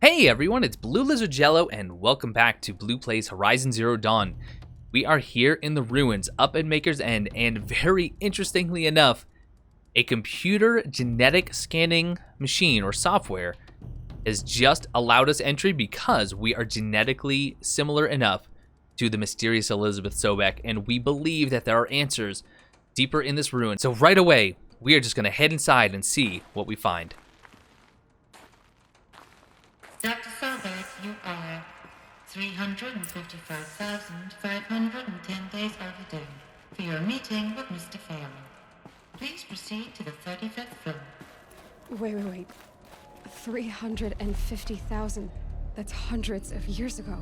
Hey everyone, it's BlueLizardJello and welcome back to Blue Plays Horizon Zero Dawn. We are here in the ruins up at Maker's End, and very interestingly enough, a computer genetic scanning machine or software has just allowed us entry because we are genetically similar enough to the mysterious Elisabet Sobek, and we believe that there are answers deeper in this ruin. So right away, we are just going to head inside and see what we find. Dr. Sobek, you are 355,510 days overdue for your meeting with Mr. Farrell. Please proceed to the 35th floor. Wait. 350,000. That's hundreds of years ago.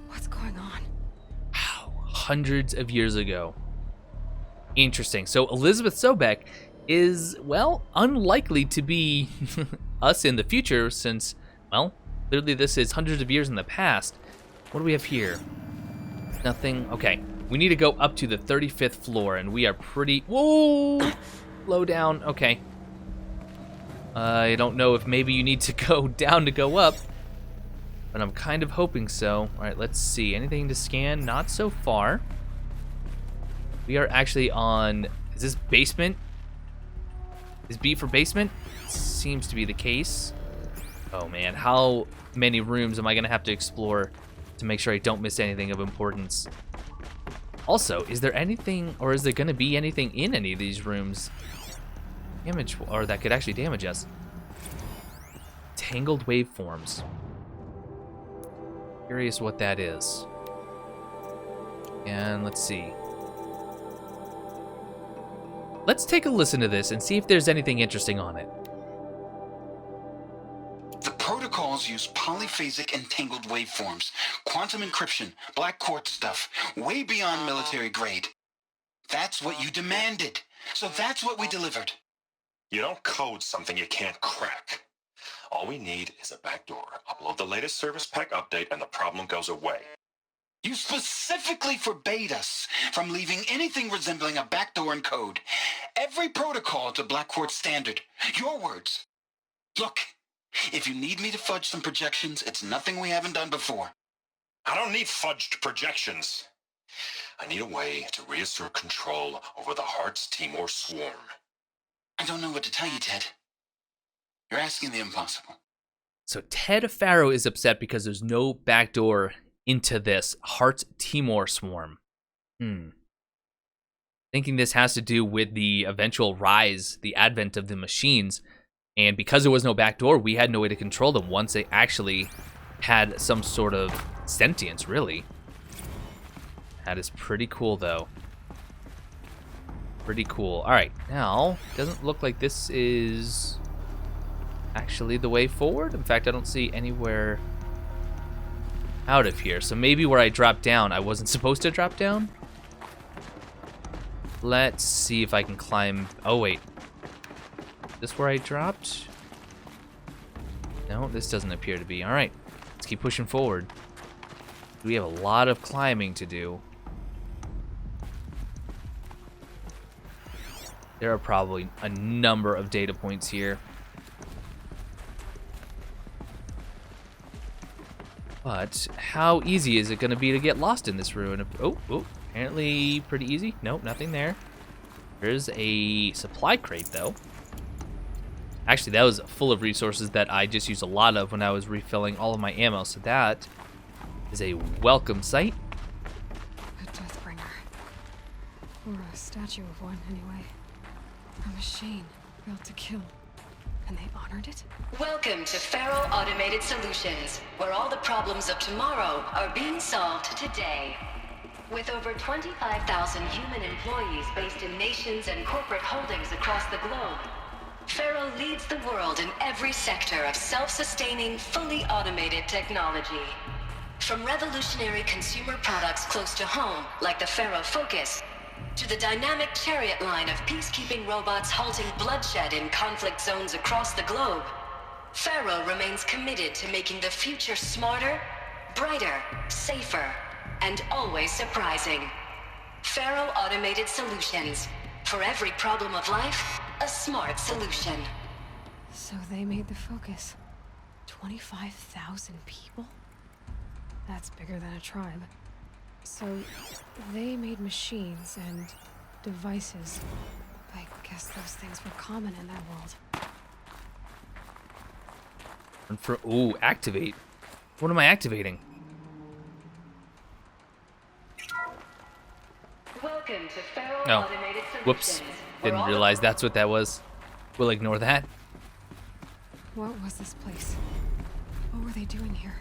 What's going on? Wow, hundreds of years ago. Interesting. So Elisabet Sobek is, well, unlikely to be us in the future since, well, clearly this is hundreds of years in the past. What do we have here? Nothing. Okay. We need to go up to the 35th floor, and we are pretty... Whoa! Low down. Okay. I don't know if maybe you need to go down to go up, but I'm kind of hoping so. All right, let's see. Anything to scan? Not so far. We are actually on... Is this basement? Is B for basement? Seems to be the case. Oh man, how many rooms am I gonna have to explore to make sure I don't miss anything of importance? Also, is there anything, or is there gonna be anything in any of these rooms damage, or that could actually damage us? Tangled waveforms. Curious what that is. And let's see. Let's take a listen to this and see if there's anything interesting on it. The protocols use polyphasic entangled waveforms, quantum encryption, black quartz stuff, way beyond military grade. That's what you demanded, so that's what we delivered. You don't code something you can't crack. All we need is a backdoor. Upload the latest service pack update and the problem goes away. You specifically forbade us from leaving anything resembling a backdoor in code. Every protocol to black quartz standard. Your words. Look, if you need me to fudge some projections, it's nothing we haven't done before. I don't need fudged projections. I need a way to reassert control over the Heart's Timor swarm. I don't know what to tell you, Ted. You're asking the impossible. So Ted Farrow is upset because there's no backdoor into this Heart's Timor swarm. Thinking this has to do with the eventual rise, the advent of the machines, and because there was no backdoor, we had no way to control them once they actually had some sort of sentience, really. That is pretty cool, though. Pretty cool. All right, now, doesn't look like this is actually the way forward. In fact, I don't see anywhere out of here. So maybe where I dropped down, I wasn't supposed to drop down. Let's see if I can climb. Oh, wait. Is this where I dropped? No, this doesn't appear to be. All right, let's keep pushing forward. We have a lot of climbing to do. There are probably a number of data points here. But how easy is it going to be to get lost in this ruin? Oh, apparently pretty easy. Nope, nothing there. There's a supply crate, though. Actually, that was full of resources that I just used a lot of when I was refilling all of my ammo, so that is a welcome sight. A Deathbringer. Or a statue of one, anyway. A machine built to kill. And they honored it? Welcome to Farrell Automated Solutions, where all the problems of tomorrow are being solved today. With over 25,000 human employees based in nations and corporate holdings across the globe, Farrell leads the world in every sector of self-sustaining, fully automated technology. From revolutionary consumer products close to home, like the Farrell Focus, to the dynamic chariot line of peacekeeping robots halting bloodshed in conflict zones across the globe, Farrell remains committed to making the future smarter, brighter, safer, and always surprising. Farrell Automated Solutions. For every problem of life, a smart solution. So they made the Focus. 25,000 people? That's bigger than a tribe. So, they made machines and devices. I guess those things were common in their world. And ooh, activate. What am I activating? Welcome to Feral No. Automated Solutions. Whoops. where Didn't all realize that's what that was. We'll ignore that. What was this place? What were they doing here?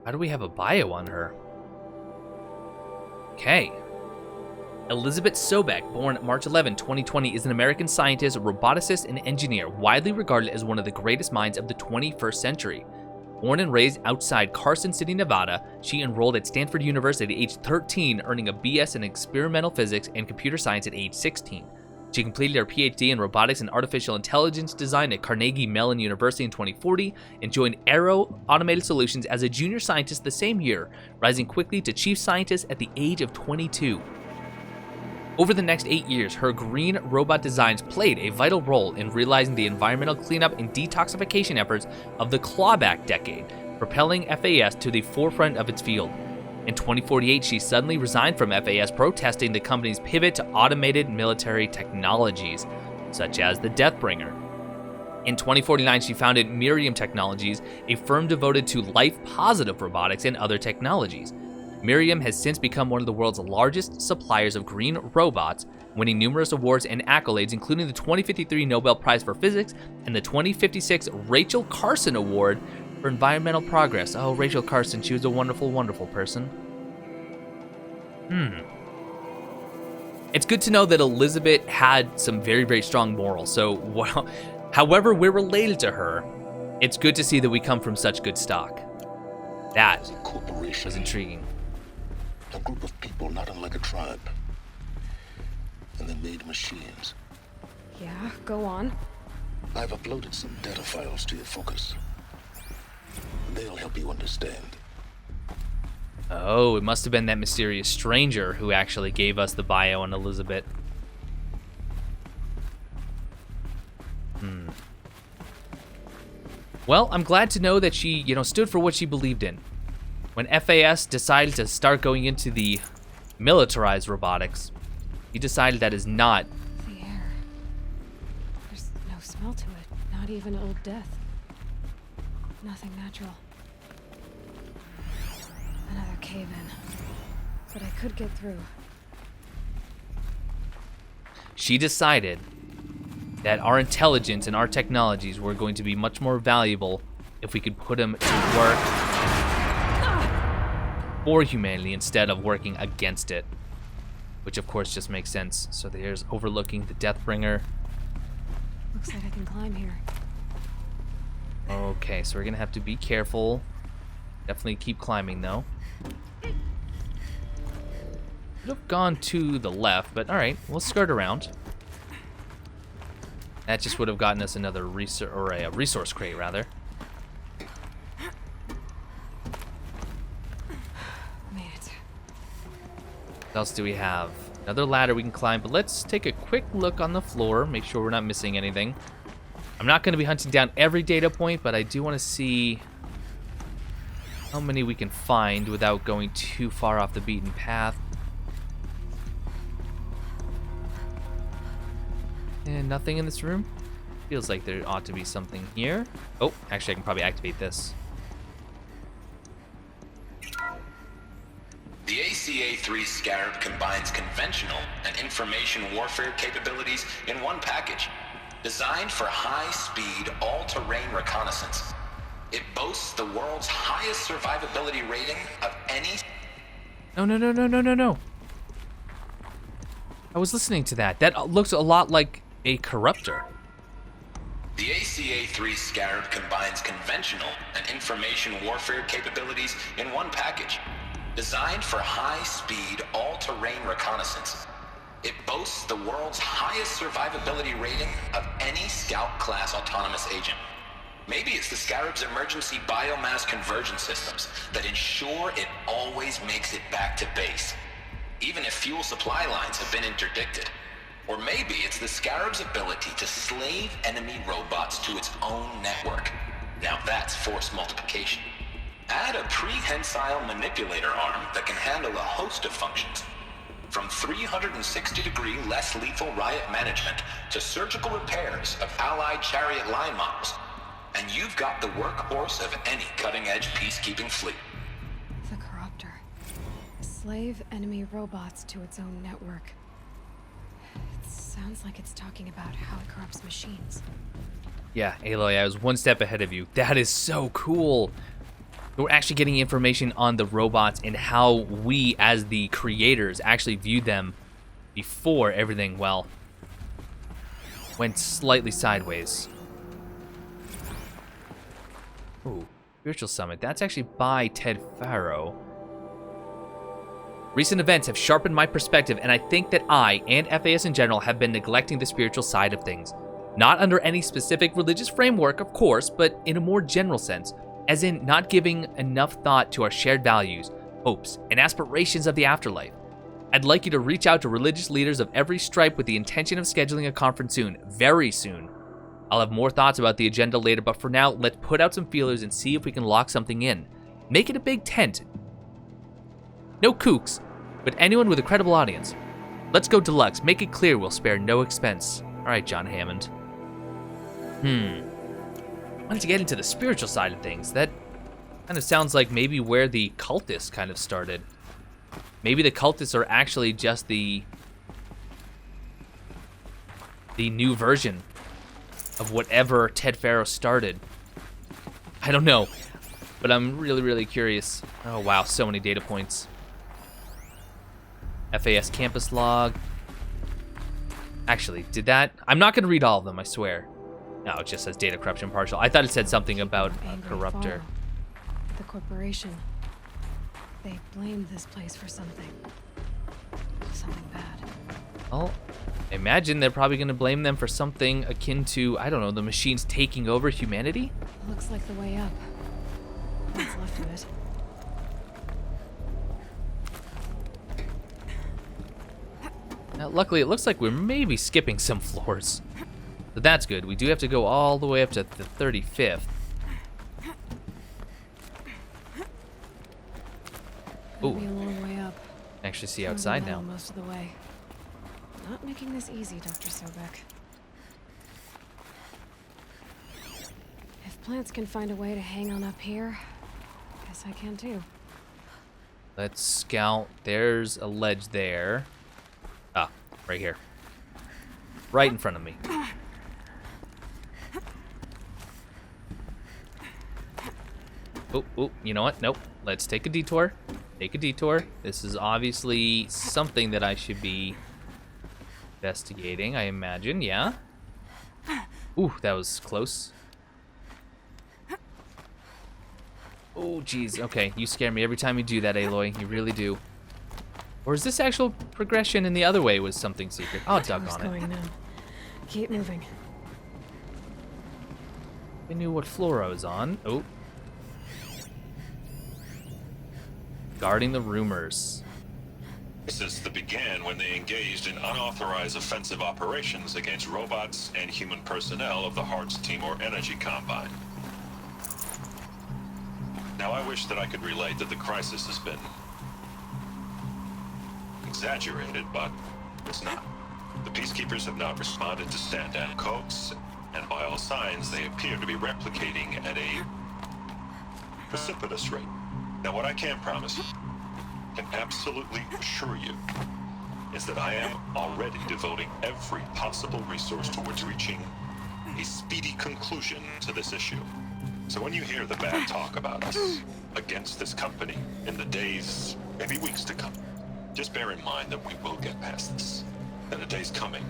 How do we have a bio on her? Okay. Elisabet Sobek, born March 11, 2020, is an American scientist, roboticist, and engineer, widely regarded as one of the greatest minds of the 21st century. Born and raised outside Carson City, Nevada, she enrolled at Stanford University at age 13, earning a BS in experimental physics and computer science at age 16. She completed her PhD in robotics and artificial intelligence design at Carnegie Mellon University in 2040 and joined Aero Automated Solutions as a junior scientist the same year, rising quickly to chief scientist at the age of 22. Over the next 8 years, her green robot designs played a vital role in realizing the environmental cleanup and detoxification efforts of the clawback decade, propelling FAS to the forefront of its field. In 2048, she suddenly resigned from FAS, protesting the company's pivot to automated military technologies, such as the Deathbringer. In 2049, she founded Miriam Technologies, a firm devoted to life-positive robotics and other technologies. Miriam has since become one of the world's largest suppliers of green robots, winning numerous awards and accolades, including the 2053 Nobel Prize for Physics and the 2056 Rachel Carson Award for Environmental Progress. Oh, Rachel Carson, she was a wonderful, wonderful person. It's good to know that Elisabet had some very, very strong morals. So, well, however we're related to her, it's good to see that we come from such good stock. That was intriguing. A group of people not unlike a tribe. And they made machines. Yeah, go on. I've uploaded some data files to your focus. They'll help you understand. Oh, it must have been that mysterious stranger who actually gave us the bio on Elisabet. Well, I'm glad to know that she, stood for what she believed in. When FAS decided to start going into the militarized robotics, he decided that is not. The air. There's no smell to it. Not even old death. Nothing natural. Another cave-in. But I could get through. She decided that our intelligence and our technologies were going to be much more valuable if we could put them to work for humanity instead of working against it. Which of course just makes sense. So there's overlooking the Deathbringer. Looks like I can climb here. Okay, so we're gonna have to be careful. Definitely keep climbing though. Could have gone to the left, but alright, we'll skirt around. That just would have gotten us another resource crate rather. Made it. What else do we have? Another ladder we can climb, but let's take a quick look on the floor, make sure we're not missing anything. I'm not going to be hunting down every data point, but I do want to see how many we can find without going too far off the beaten path. And nothing in this room. Feels like there ought to be something here. Oh, actually I can probably activate this. The ACA-3 Scarab combines conventional and information warfare capabilities in one package. Designed for high-speed, all-terrain reconnaissance. It boasts the world's highest survivability rating of any... No. I was listening to that. That looks a lot like a corruptor. The ACA-3 Scarab combines conventional and information warfare capabilities in one package. Designed for high-speed, all-terrain reconnaissance. It boasts the world's highest survivability rating of any Scout-class autonomous agent. Maybe it's the Scarab's emergency biomass conversion systems that ensure it always makes it back to base, even if fuel supply lines have been interdicted. Or maybe it's the Scarab's ability to slave enemy robots to its own network, Now that's force multiplication. Add a prehensile manipulator arm that can handle a host of functions. From 360-degree less lethal riot management to surgical repairs of Allied chariot line models. And you've got the workhorse of any cutting-edge peacekeeping fleet. The Corruptor. Slave enemy robots to its own network. It sounds like it's talking about how it corrupts machines. Yeah, Aloy, I was one step ahead of you. That is so cool. We're actually getting information on the robots and how we, as the creators, actually viewed them before everything, well, went slightly sideways. Ooh, Spiritual Summit. That's actually by Ted Faro. Recent events have sharpened my perspective, and I think that I, and FAS in general, have been neglecting the spiritual side of things. Not under any specific religious framework, of course, but in a more general sense. As in, not giving enough thought to our shared values, hopes, and aspirations of the afterlife. I'd like you to reach out to religious leaders of every stripe with the intention of scheduling a conference soon, very soon. I'll have more thoughts about the agenda later, but for now, let's put out some feelers and see if we can lock something in. Make it a big tent. No kooks, but anyone with a credible audience. Let's go deluxe. Make it clear we'll spare no expense. All right, John Hammond. I wanted to get into the spiritual side of things. That kind of sounds like maybe where the cultists kind of started. Maybe the cultists are actually just the new version of whatever Ted Faro started. I don't know, but I'm really, really curious. Oh, wow, so many data points. FAS campus log. Actually, did that? I'm not going to read all of them, I swear. No, it just says data corruption partial. I thought it said something about a corruptor. The corporation. They blamed this place for something. Something bad. Well, I imagine they're probably going to blame them for something akin to, I don't know, the machines taking over humanity? Looks like the way up. What's left of it. Now, luckily, it looks like we're maybe skipping some floors. So that's good. We do have to go all the way up to the 35th. It'll be a long way up. Actually see outside now. Most of the way. Not making this easy, Dr. Sobek. If plants can find a way to hang on up here, guess I can too. Let's scout. There's a ledge there. Ah, right here. Right in front of me. Oh, you know what? Nope. Let's take a detour. Take a detour. This is obviously something that I should be investigating, I imagine. Yeah? Ooh, that was close. Oh, geez. Okay, you scare me every time you do that, Aloy. You really do. Or is this actual progression in the other way was something secret? Oh, doggone it. Going now. Keep moving. I knew what floor I was on. Oh. Guarding the rumors. Since the began when they engaged in unauthorized offensive operations against robots and human personnel of the Hearts Timor Energy Combine. Now I wish that I could relate that the crisis has been exaggerated, but it's not. The peacekeepers have not responded to stand-down codes, and by all signs they appear to be replicating at a precipitous rate. Now what I can promise, can absolutely assure you, is that I am already devoting every possible resource towards reaching a speedy conclusion to this issue. So when you hear the bad talk about us against this company in the days, maybe weeks to come, just bear in mind that we will get past this. And a day's coming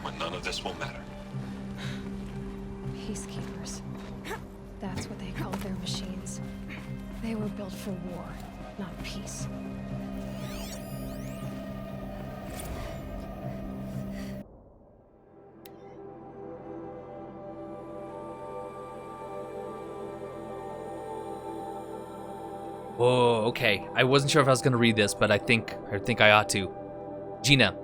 when none of this will matter. Peacekeepers. That's what they called their machines. They were built for war, not peace. Whoa, okay. I wasn't sure if I was gonna read this, but I think I ought to. Gina,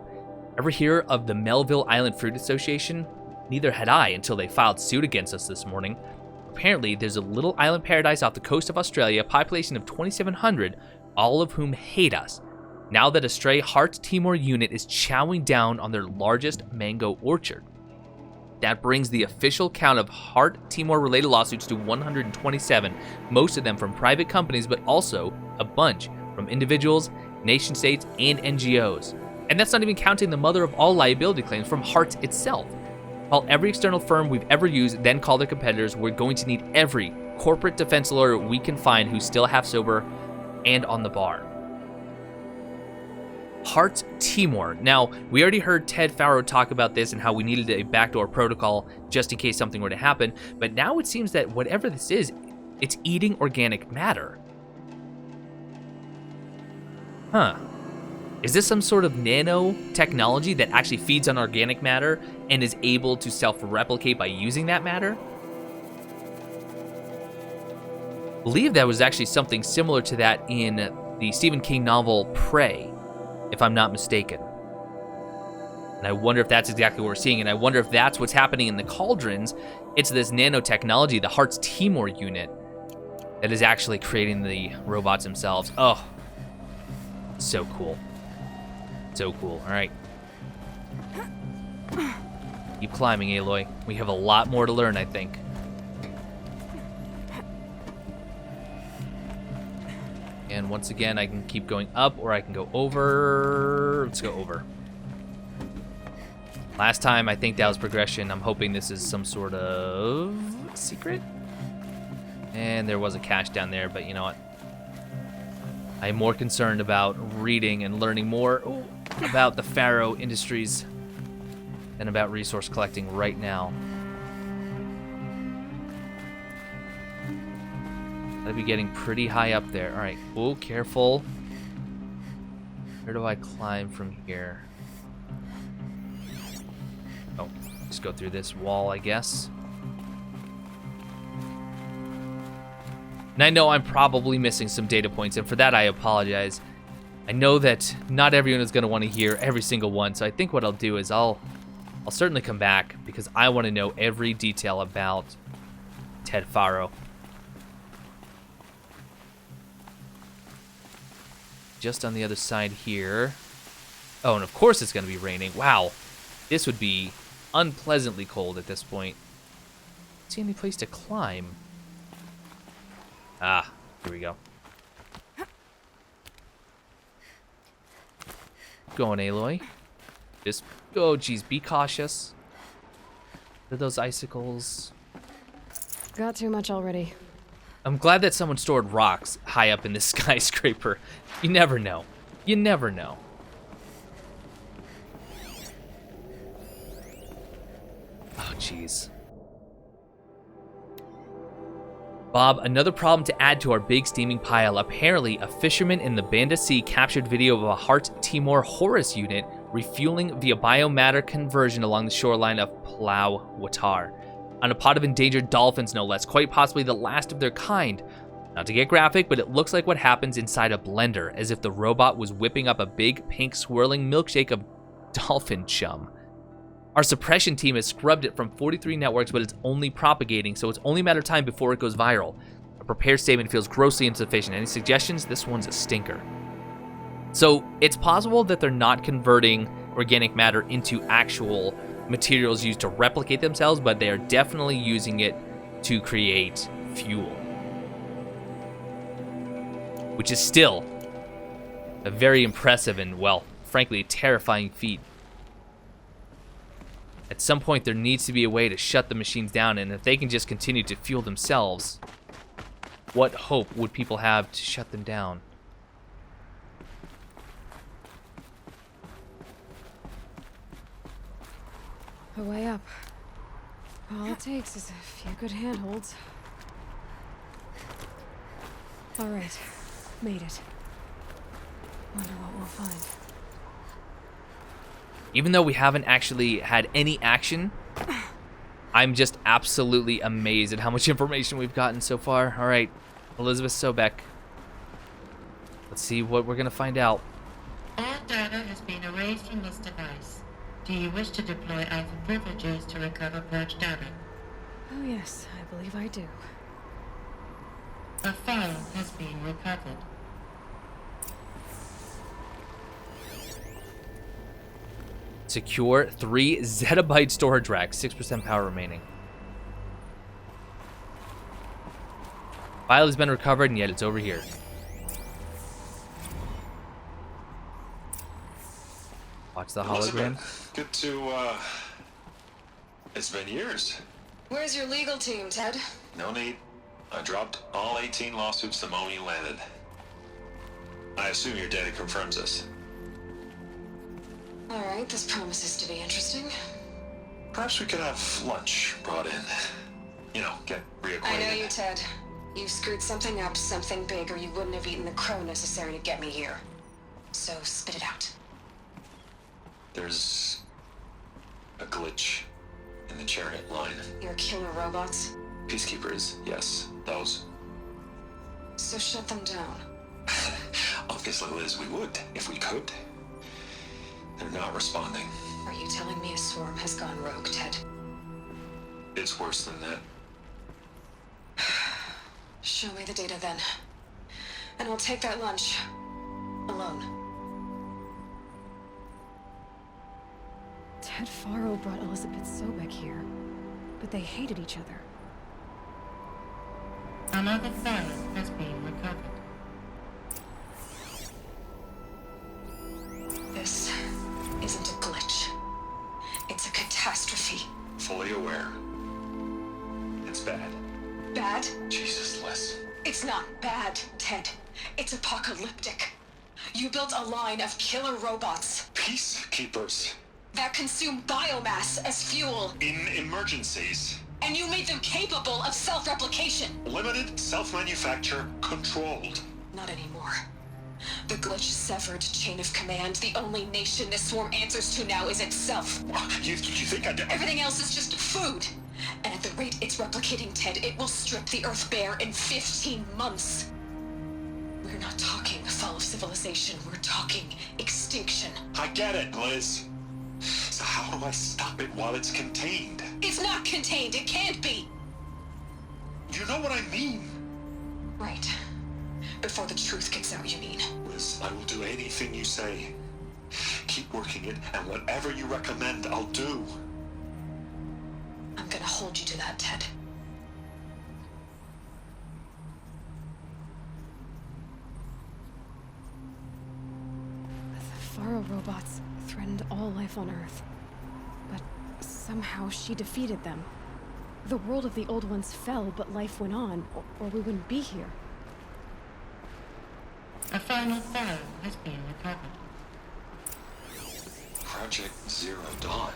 ever hear of the Melville Island Fruit Association? Neither had I until they filed suit against us this morning. Apparently, there's a little island paradise off the coast of Australia, a population of 2,700, all of whom hate us. Now that a stray Heart Timor unit is chowing down on their largest mango orchard. That brings the official count of Heart Timor-related lawsuits to 127, most of them from private companies, but also a bunch from individuals, nation-states, and NGOs. And that's not even counting the mother of all liability claims from Heart itself. Call every external firm we've ever used, then call their competitors. We're going to need every corporate defense lawyer we can find who's still half sober and on the bar. Heart Timor. Now, we already heard Ted Faro talk about this and how we needed a backdoor protocol just in case something were to happen, but now it seems that whatever this is, it's eating organic matter. Huh. Is this some sort of nanotechnology that actually feeds on organic matter and is able to self-replicate by using that matter? I believe that was actually something similar to that in the Stephen King novel Prey, if I'm not mistaken. And I wonder if that's exactly what we're seeing, and I wonder if that's what's happening in the Cauldrons. It's this nanotechnology, the Heart Timor unit, that is actually creating the robots themselves. Oh, so cool. So cool. All right. Keep climbing, Aloy. We have a lot more to learn, I think. And once again, I can keep going up, or I can go over. Let's go over. Last time, I think that was progression. I'm hoping this is some sort of secret. And there was a cache down there, but you know what? I'm more concerned about reading and learning more about the Faro Industries than about resource collecting right now. Gotta be getting pretty high up there. All right. Oh, careful. Where do I climb from here? Oh, just go through this wall, I guess. And I know I'm probably missing some data points, and for that I apologize. I know that not everyone is going to want to hear every single one, so I think what I'll do is I'll certainly come back because I want to know every detail about Ted Faro. Just on the other side here. Oh, and of course it's going to be raining. Wow. This would be unpleasantly cold at this point. See any place to climb? Ah, here we go. Go on, Aloy. Just, oh geez, be cautious. Are those icicles? Got too much already. I'm glad that someone stored rocks high up in this skyscraper. You never know. You never know. Oh, jeez. Bob, another problem to add to our big steaming pile. Apparently, a fisherman in the Banda Sea captured video of a Heart Timor Horus unit refueling via biomatter conversion along the shoreline of Palau Watar. On a pod of endangered dolphins, no less, quite possibly the last of their kind. Not to get graphic, but it looks like what happens inside a blender, as if the robot was whipping up a big pink swirling milkshake of dolphin chum. Our suppression team has scrubbed it from 43 networks, but it's only propagating, so it's only a matter of time before it goes viral. A prepared statement feels grossly insufficient. Any suggestions? This one's a stinker. So it's possible that they're not converting organic matter into actual materials used to replicate themselves, but they are definitely using it to create fuel. Which is still a very impressive and, well, frankly, terrifying feat. At some point, there needs to be a way to shut the machines down, and if they can just continue to fuel themselves, what hope would people have to shut them down? A way up. All it takes is a few good handholds. All right, made it. Wonder what we'll find. Even though we haven't actually had any action, I'm just absolutely amazed at how much information we've gotten so far. All right, Elisabet Sobek. Let's see what we're gonna find out. All data has been erased from this device. Do you wish to deploy alpha privileges to recover purged data? Oh yes, I believe I do. A file has been recovered. Secure 3 zettabyte storage rack, 6% power remaining. File has been recovered, and yet it's over here. Watch the hologram. Elisabet, good to, it's been years. Where's your legal team, Ted? No need. I dropped all 18 lawsuits the moment you landed. I assume your data confirms this. Alright, this promises to be interesting. Perhaps we could have lunch brought in. You know, get reacquainted. I know you, Ted. You screwed something up, something big, or you wouldn't have eaten the crow necessary to get me here. So spit it out. There's a glitch in the chariot line. Your killer robots? Peacekeepers, yes, those. So shut them down. Obviously, Liz, we would, if we could. They're not responding. Are you telling me a swarm has gone rogue, Ted? It's worse than that. Show me the data then. And I'll take that lunch. Alone. Ted Faro brought Elisabet Sobek here, but they hated each other. Another file has been recovered. This isn't a glitch. It's a catastrophe. Fully aware. It's bad. Bad? Jesus, Liz. It's not bad, Ted. It's apocalyptic. You built a line of killer robots Peacekeepers. that consume biomass as fuel, In emergencies. and you made them capable of self-replication. Limited, self-manufacture, controlled. Not anymore. The glitch severed chain of command. The only nation this swarm answers to now is itself. You think I'd... Everything else is just food. And at the rate it's replicating, Ted, it will strip the Earth bare in 15 months. We're not talking fall of civilization. We're talking extinction. I get it, Liz. So how do I stop it while it's contained? It's not contained. It can't be. You know what I mean? Right. Before the truth gets out, you mean? Liz, I will do anything you say. Keep working it, and whatever you recommend, I'll do. I'm gonna hold you to that, Ted. The Faro robots threatened all life on Earth, but somehow she defeated them. The world of the old ones fell, but life went on, or we wouldn't be here. A final file has been recovered. Project Zero Dawn.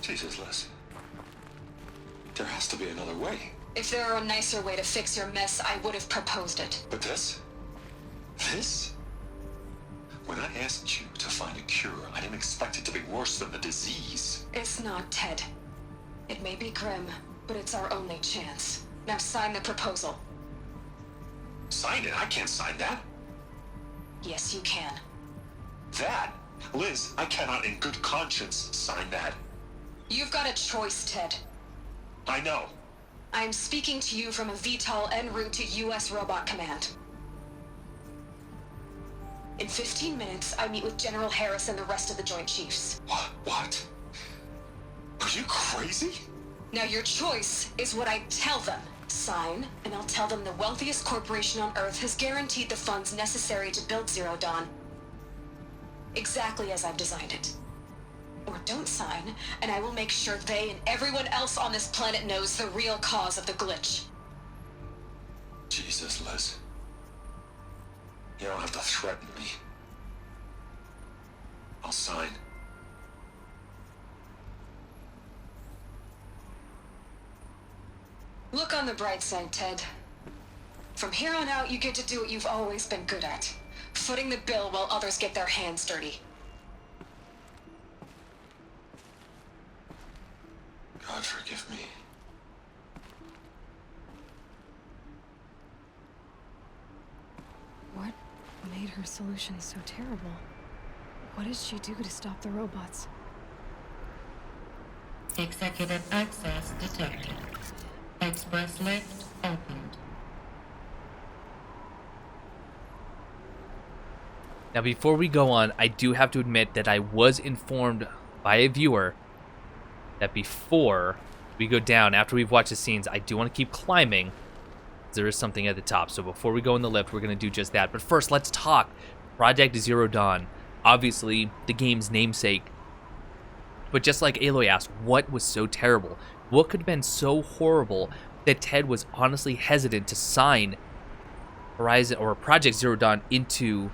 Jesus, Liz. There has to be another way. If there were a nicer way to fix your mess, I would have proposed it. But this? This? When I asked you to find a cure, I didn't expect it to be worse than the disease. It's not, Ted. It may be grim, but it's our only chance. Now sign the proposal. Sign it? I can't sign that. Yes, you can. That? Liz, I cannot in good conscience sign that. You've got a choice, Ted. I know. I'm speaking to you from a VTOL en route to U.S. Robot Command. In 15 minutes, I meet with General Harris and the rest of the Joint Chiefs. What? Are you crazy? Now your choice is what I tell them. Sign, and I'll tell them the wealthiest corporation on Earth has guaranteed the funds necessary to build Zero Dawn. Exactly as I've designed it. Or don't sign, and I will make sure they and everyone else on this planet knows the real cause of the glitch. Jesus, Liz. You don't have to threaten me. I'll sign. Look on the bright side, Ted. From here on out, you get to do what you've always been good at. Footing the bill while others get their hands dirty. God forgive me. What made her solution so terrible? What did she do to stop the robots? Executive access detected. Express lift opened. Now, before we go on, I do have to admit that I was informed by a viewer that before we go down, after we've watched the scenes, I do want to keep climbing. There is something at the top, so before we go in the lift, we're going to do just that. But first, let's talk Project Zero Dawn. Obviously, the game's namesake. But just like Aloy asked, what was so terrible? What could have been so horrible that Ted was honestly hesitant to sign Horizon or Project Zero Dawn into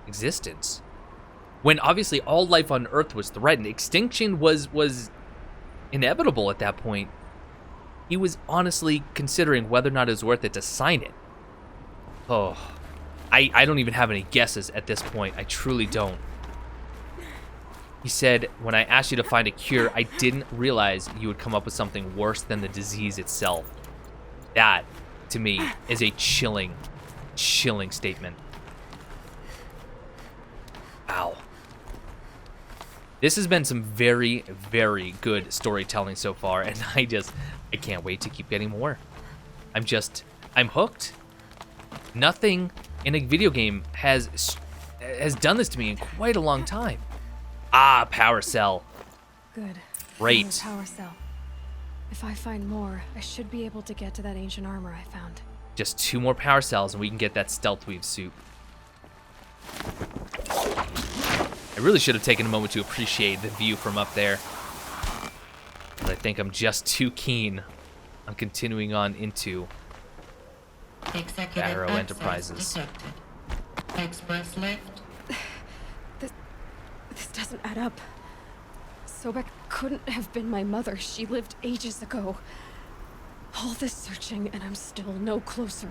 existence? When obviously all life on Earth was threatened, extinction was inevitable at that point. He was honestly considering whether or not it was worth it to sign it. Oh, I don't even have any guesses at this point. I truly don't. He said, when I asked you to find a cure, I didn't realize you would come up with something worse than the disease itself. That, to me, is a chilling statement. Wow. This has been some very, very good storytelling so far, and I can't wait to keep getting more. I'm hooked. Nothing in a video game has done this to me in quite a long time. Ah, power cell. Good. Great. Another power cell. If I find more, I should be able to get to that ancient armor I found. Just 2 more power cells and we can get that stealth weave suit. I really should have taken a moment to appreciate the view from up there. But I think I'm just too keen on continuing on into Barrow Enterprises. Detected. Express lift. This doesn't add up. Sobek couldn't have been my mother. She lived ages ago. All this searching and I'm still no closer.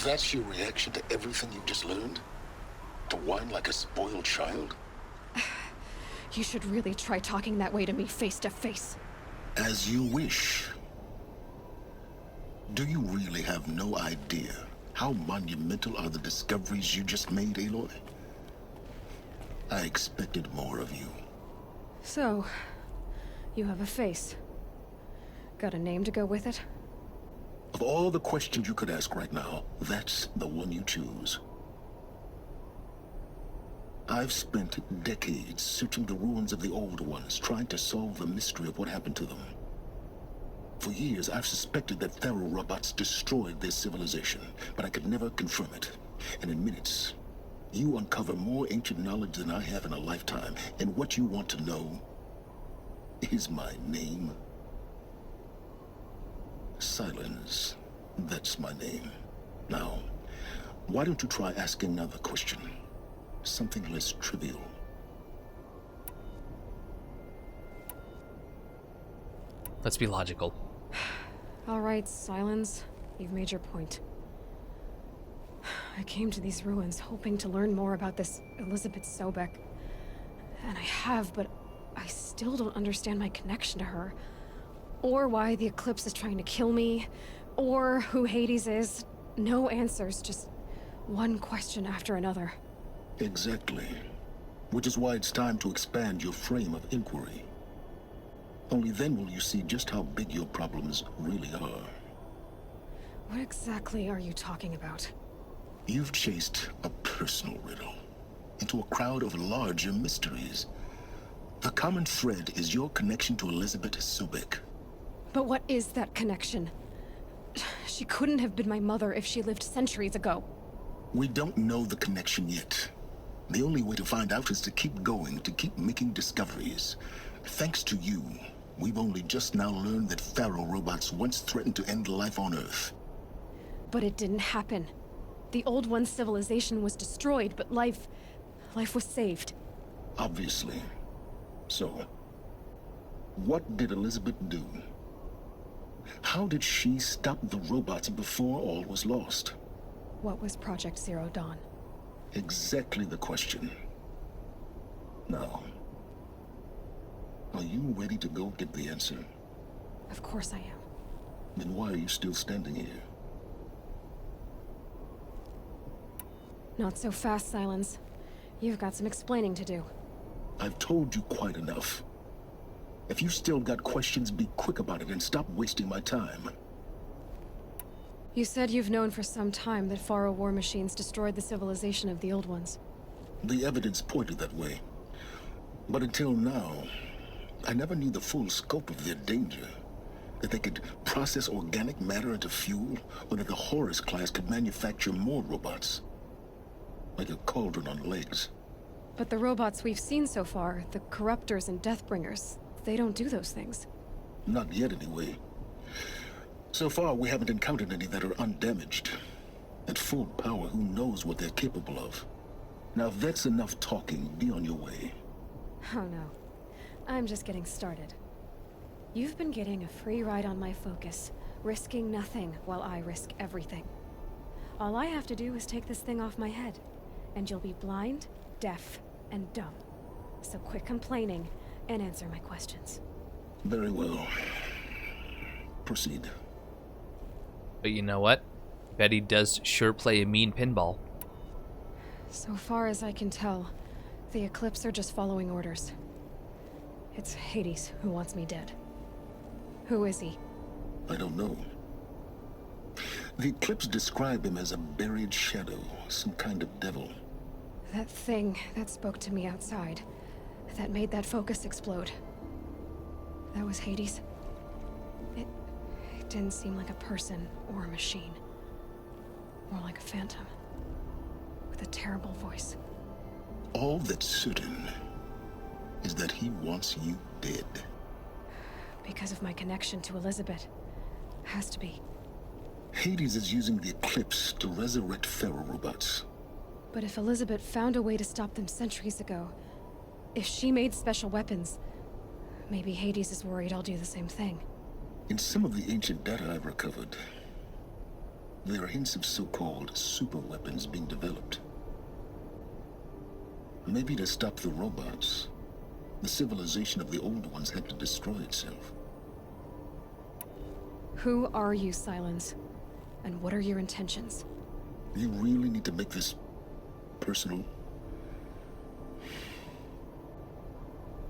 That's your reaction to everything you've just learned? To whine like a spoiled child? You should really try talking that way to me face to face. As you wish. Do you really have no idea how monumental are the discoveries you just made, Aloy? I expected more of you. So, you have a face. Got a name to go with it? Of all the questions you could ask right now, that's the one you choose. I've spent decades searching the ruins of the old ones, trying to solve the mystery of what happened to them. For years, I've suspected that Pharaoh robots destroyed their civilization, but I could never confirm it. And in minutes, you uncover more ancient knowledge than I have in a lifetime, and what you want to know is my name. Silence. That's my name. Now, why don't you try asking another question? Something less trivial. Let's be logical. All right, Silence. You've made your point. I came to these ruins hoping to learn more about this Elisabet Sobek. And I have, but I still don't understand my connection to her. Or why the Eclipse is trying to kill me. Or who Hades is. No answers, just one question after another. Exactly. Which is why it's time to expand your frame of inquiry. Only then will you see just how big your problems really are. What exactly are you talking about? You've chased a personal riddle into a crowd of larger mysteries. The common thread is your connection to Elisabet Sobek. But what is that connection? She couldn't have been my mother if she lived centuries ago. We don't know the connection yet. The only way to find out is to keep going, to keep making discoveries. Thanks to you, we've only just now learned that Pharaoh robots once threatened to end life on Earth. But it didn't happen. The Old One's civilization was destroyed, but life was saved. Obviously. So, what did Elisabet do? How did she stop the robots before all was lost? What was Project Zero Dawn? Exactly the question. Now, are you ready to go get the answer? Of course I am. Then why are you still standing here? Not so fast, Silence. You've got some explaining to do. I've told you quite enough. If you still got questions, be quick about it and stop wasting my time. You said you've known for some time that Faro war machines destroyed the civilization of the old ones. The evidence pointed that way. But until now, I never knew the full scope of their danger. That they could process organic matter into fuel, or that the Horus class could manufacture more robots. Like a cauldron on legs. But the robots we've seen so far, the Corruptors and Deathbringers, they don't do those things. Not yet, anyway. So far, we haven't encountered any that are undamaged. At full power, who knows what they're capable of? Now, if that's enough talking, be on your way. Oh no. I'm just getting started. You've been getting a free ride on my focus, risking nothing while I risk everything. All I have to do is take this thing off my head, and you'll be blind, deaf, and dumb. So quit complaining and answer my questions. Very well. Proceed. But you know what? Betty does sure play a mean pinball. So far as I can tell, the Eclipse are just following orders. It's Hades who wants me dead. Who is he? I don't know. The Eclipse describe him as a buried shadow, some kind of devil. That thing that spoke to me outside, that made that focus explode. That was Hades. It didn't seem like a person or a machine. More like a phantom. With a terrible voice. All that's certain is that he wants you dead. Because of my connection to Elisabet. Has to be. Hades is using the Eclipse to resurrect Pharaoh robots. But if Elisabet found a way to stop them centuries ago, if she made special weapons, maybe Hades is worried I'll do the same thing. In some of the ancient data I've recovered, there are hints of so-called super weapons being developed. Maybe to stop the robots, the civilization of the old ones had to destroy itself. Who are you, Silence? And what are your intentions? You really need to make this personal?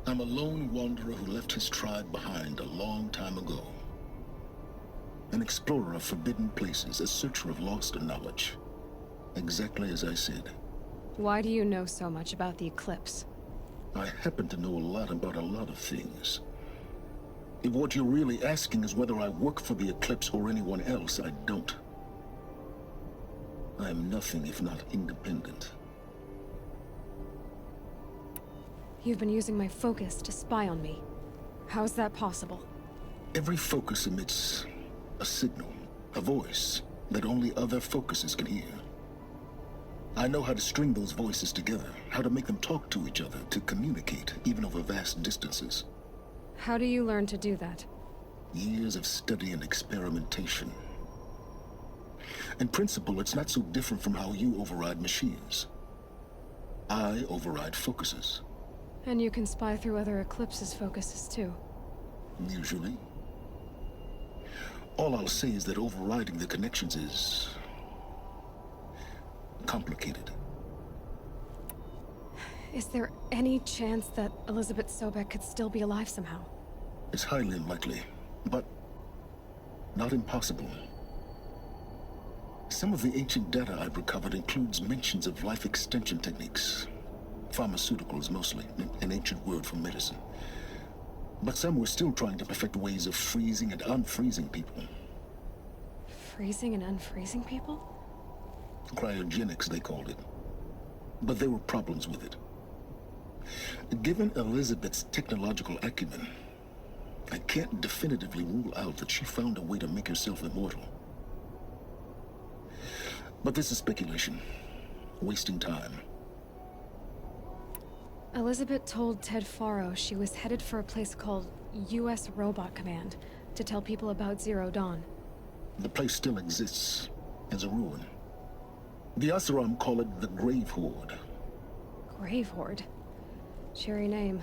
I'm a lone wanderer who left his tribe behind a long time ago. An explorer of forbidden places, a searcher of lost knowledge. Exactly as I said. Why do you know so much about the Eclipse? I happen to know a lot about a lot of things. If what you're really asking is whether I work for the Eclipse or anyone else, I don't. I am nothing if not independent. You've been using my focus to spy on me. How's that possible? Every focus emits a signal, a voice that only other focuses can hear. I know how to string those voices together, how to make them talk to each other, to communicate, even over vast distances. How do you learn to do that? Years of study and experimentation. In principle, it's not so different from how you override machines. I override focuses. And you can spy through other Eclipse's focuses too. Usually. All I'll say is that overriding the connections is complicated. Is there any chance that Elisabet Sobek could still be alive somehow? It's highly unlikely, but not impossible. Some of the ancient data I've recovered includes mentions of life extension techniques. Pharmaceuticals mostly, an ancient word for medicine. But some were still trying to perfect ways of freezing and unfreezing people. Freezing and unfreezing people? Cryogenics, they called it. But there were problems with it. Given Elisabet's technological acumen, I can't definitively rule out that she found a way to make herself immortal. But this is speculation. Wasting time. Elisabet told Ted Faro she was headed for a place called U.S. Robot Command to tell people about Zero Dawn. The place still exists as a ruin. The Asuram call it the Grave Horde. Grave Horde? Cheery name.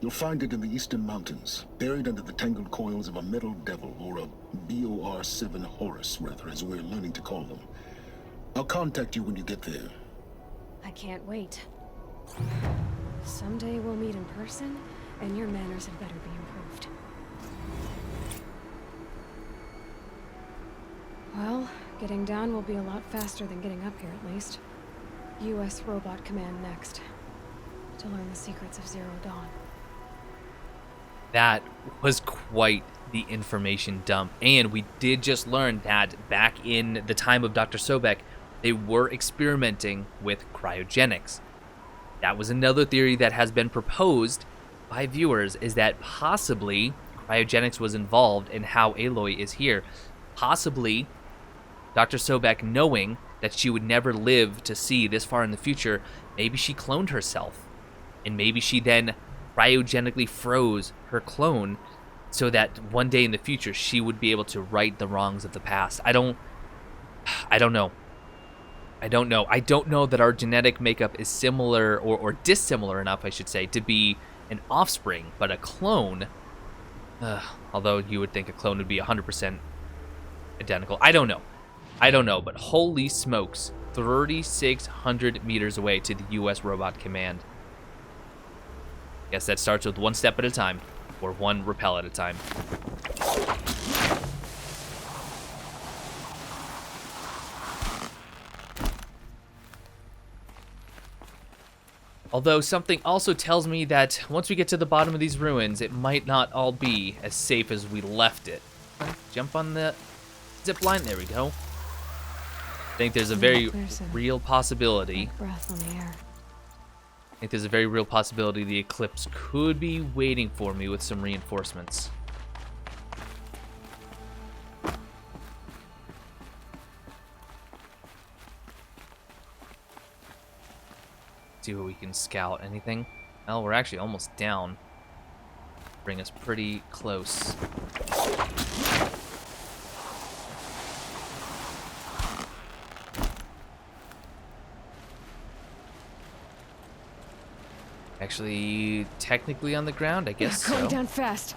You'll find it in the Eastern Mountains, buried under the tangled coils of a metal devil, or a BOR-7 Horus, rather, as we're learning to call them. I'll contact you when you get there. I can't wait. Someday we'll meet in person, And your manners had better be improved. Well, getting down will be a lot faster than getting up here, at least. U.S. Robot Command next. To learn the secrets of Zero Dawn. That was quite the information dump. And we did just learn that back in the time of Dr. Sobek, they were experimenting with cryogenics. That was another theory that has been proposed by viewers, is that possibly cryogenics was involved in how Aloy is here. Possibly Dr. Sobek, knowing that she would never live to see this far in the future, maybe she cloned herself. And maybe she then cryogenically froze her clone so that one day in the future she would be able to right the wrongs of the past. I don't know. I don't know that our genetic makeup is similar or dissimilar enough, I should say, to be an offspring, but a clone, although you would think a clone would be 100% identical. I don't know, but holy smokes, 3,600 meters away to the U.S. Robot Command. Guess that starts with one step at a time, or one rappel at a time. Although something also tells me that once we get to the bottom of these ruins, it might not all be as safe as we left it. Jump on the zip line. There we go. I think there's a very real possibility. Breath on the air. I think there's a very real possibility the Eclipse could be waiting for me with some reinforcements. See what we can scout. Anything? Well, we're actually almost down. Bring us pretty close. Actually, technically on the ground, I guess so. Going down fast.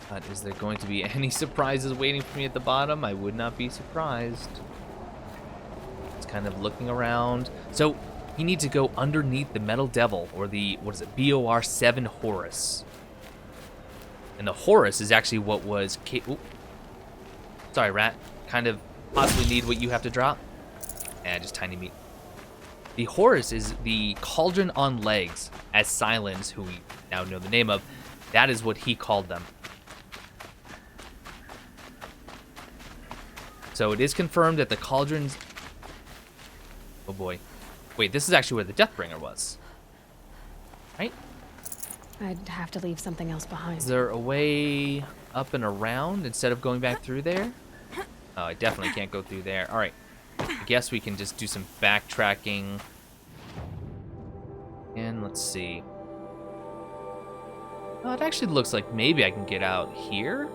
But is there going to be any surprises waiting for me at the bottom? I would not be surprised. It's kind of looking around. So, you need to go underneath the Metal Devil, or the, what is it, BOR-7 Horus. And the Horus is actually what was... Ooh. Sorry, Rat. Kind of possibly need what you have to drop. Just tiny meat. The Horus is the cauldron on legs, as Silence, who we now know the name of, that is what he called them. So it is confirmed that the cauldrons... Oh boy. Wait, this is actually where the Deathbringer was. Right? I'd have to leave something else behind. Is there a way up and around instead of going back through there? Oh, I definitely can't go through there. Alright. I guess we can just do some backtracking. And let's see. Oh, it actually looks like maybe I can get out here?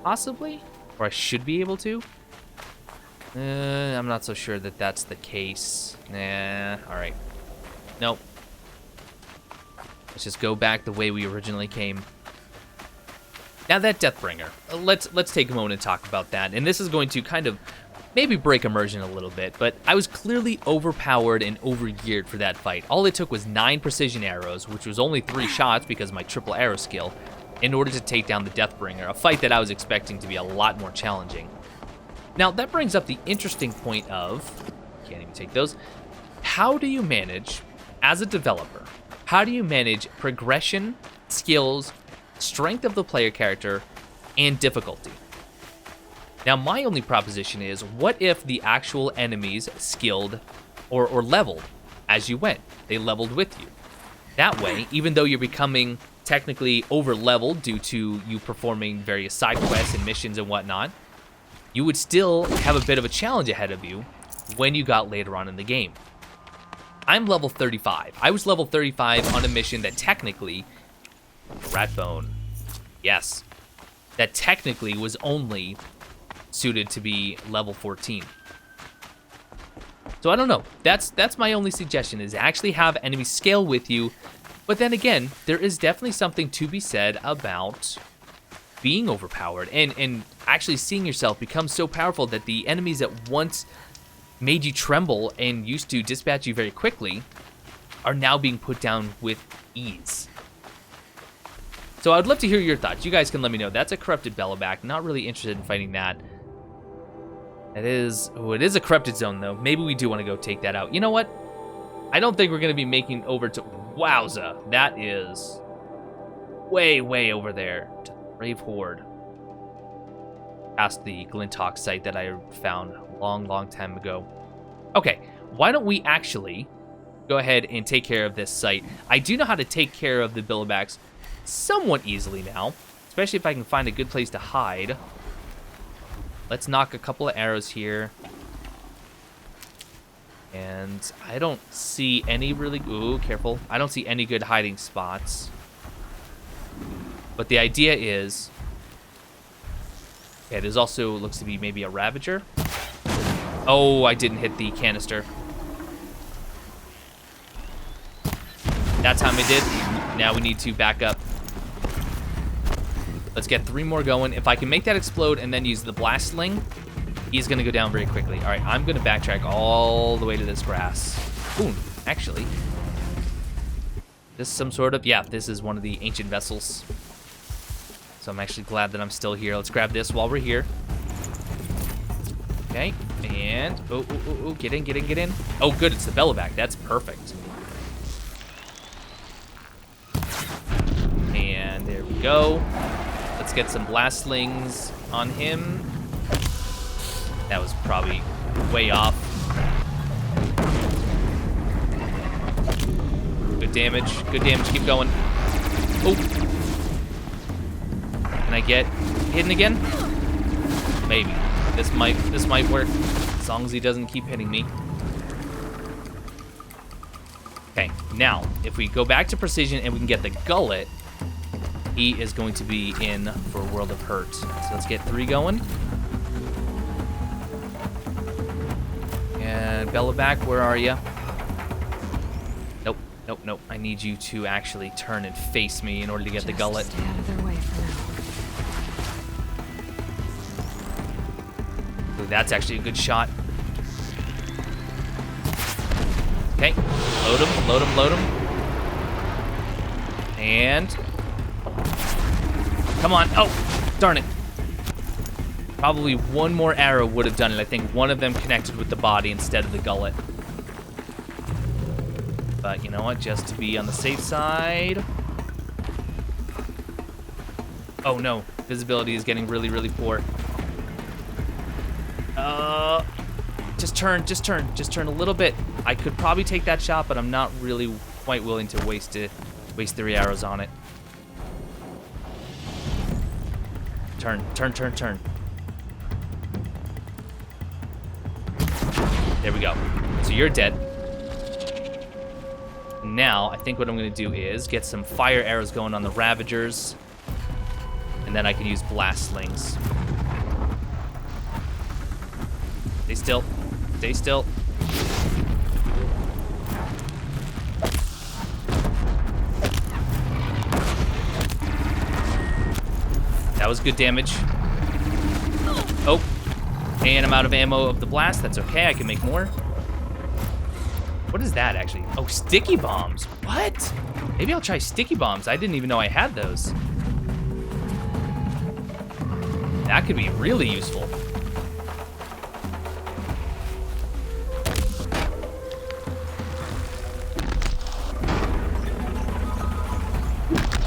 Possibly? Or I should be able to? I'm not so sure that that's the case. Nah, alright. Nope. Let's just go back the way we originally came. Now that Deathbringer, let's take a moment and talk about that. And this is going to kind of maybe break immersion a little bit, but I was clearly overpowered and overgeared for that fight. All it took was 9 precision arrows, which was only 3 shots because of my triple arrow skill, in order to take down the Deathbringer, a fight that I was expecting to be a lot more challenging. Now, that brings up the interesting point of, can't even take those, how do you manage, as a developer, how do you manage progression, skills, strength of the player character, and difficulty? Now, my only proposition is, what if the actual enemies skilled or leveled as you went? They leveled with you. That way, even though you're becoming technically over-leveled due to you performing various side quests and missions and whatnot, you would still have a bit of a challenge ahead of you when you got later on in the game. I'm level 35. I was level 35 on a mission that technically... Ratbone. Yes. That technically was only suited to be level 14. So I don't know. That's my only suggestion, is actually have enemies scale with you. But then again, there is definitely something to be said about being overpowered and actually seeing yourself become so powerful that the enemies that once made you tremble and used to dispatch you very quickly are now being put down with ease. So I'd love to hear your thoughts. You guys can let me know. That's a corrupted Belloback. Not really interested in fighting that. It is a corrupted zone, though. Maybe we do want to go take that out. You know what? I don't think we're going to be making over to... Wowza. That is way, way over there. To the Brave Horde. Past the Glintock site that I found a long, long time ago. Okay. Why don't we actually go ahead and take care of this site? I do know how to take care of the Billowbacks somewhat easily now. Especially if I can find a good place to hide. Let's knock a couple of arrows here. And I don't see any really... Ooh, careful. I don't see any good hiding spots. But the idea is... Okay, there's also looks to be maybe a Ravager. Oh, I didn't hit the canister. That time I did. Now we need to back up. Let's get 3 more going. If I can make that explode and then use the blast sling, he's going to go down very quickly. All right, I'm going to backtrack all the way to this grass. Ooh, actually. This is some sort of... Yeah, this is one of the ancient vessels. So I'm actually glad that I'm still here. Let's grab this while we're here. Okay, and... Oh, get in, get in, get in. Oh, good, it's the Belloback. That's perfect. And there we go. Let's get some blast slings on him. That was probably way off. Good damage, good damage, keep going. Oh. Can I get hidden again? Maybe. This might work, as long as he doesn't keep hitting me. Okay, now, if we go back to precision and we can get the gullet, he is going to be in for a world of hurt. So let's get 3 going. And Belloback, where are you? Nope, nope, nope. I need you to actually turn and face me in order to get the gullet. Stay out of their way for now. Ooh, that's actually a good shot. Okay, load him, load him, load him. And... Come on. Oh, darn it. Probably one more arrow would have done it. I think one of them connected with the body instead of the gullet. But you know what? Just to be on the safe side. Oh no. Visibility is getting really, really poor. Just turn a little bit. I could probably take that shot, but I'm not really quite willing to waste 3 arrows on it. Turn. There we go. So you're dead. Now, I think what I'm going to do is get some fire arrows going on the Ravagers. And then I can use blast slings. Stay still. Stay still. That was good damage. Oh, and I'm out of ammo of the blast. That's okay, I can make more. What is that, actually? Oh, sticky bombs. What? Maybe I'll try sticky bombs. I didn't even know I had those. That could be really useful.